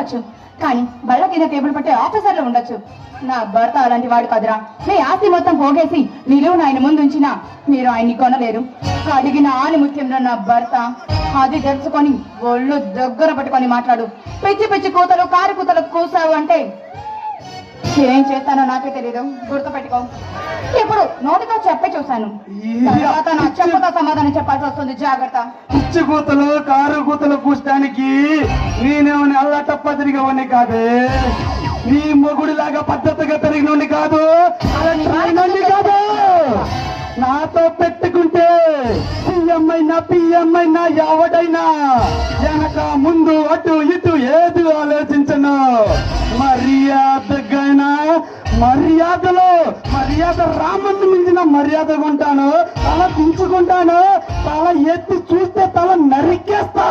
ఉండొచ్చు, కానీ బళ్ళ కింద టేబుల్ పట్టే ఆఫీసర్లు ఉండొచ్చు. నా భర్త అలాంటి వాడు కదరా. మీ ఆస్తి మొత్తం పోగేసి నిలువున ఆయన ముందు ఉంచినా మీరు ఆయన్ని కొనలేరు. అడిగిన ఆని ముత్యంలో నా భర్త, అది తెలుసుకొని ఒళ్ళు దగ్గర పట్టుకొని మాట్లాడు. పిచ్చి పిచ్చి కూతలు కారు కూతలు కూసావు అంటే ఏం చేస్తానో నాకే తెలీదు, గుర్తుపెట్టుకో. ఇప్పుడు నోటితో చెప్పే చూశాను, తర్వాత నా చెప్పుతో సమాధానం చెప్పాల్సి వస్తుంది, జాగ్రత్త. పిచ్చి కూతలు కారు కూతలు కూర్చడానికి నేనేమని అల్లటప్ప తిరిగేవాడిని కాదే. నీ మొగుడిలాగా పద్ధతిగా పెరిగినోడిని కాదు, కాదు. నాతో పెట్టుకుంటే పిఎంఐనా ఎవడైనా వెనక ముందు అటు ఇటు ఏది ఆలోచించను. మర్యాద రామన్ను మించిన మర్యాదగా ఉంటాను. తల దించుకుంటాను, తల ఎత్తి చూస్తే తల నరికేస్తా.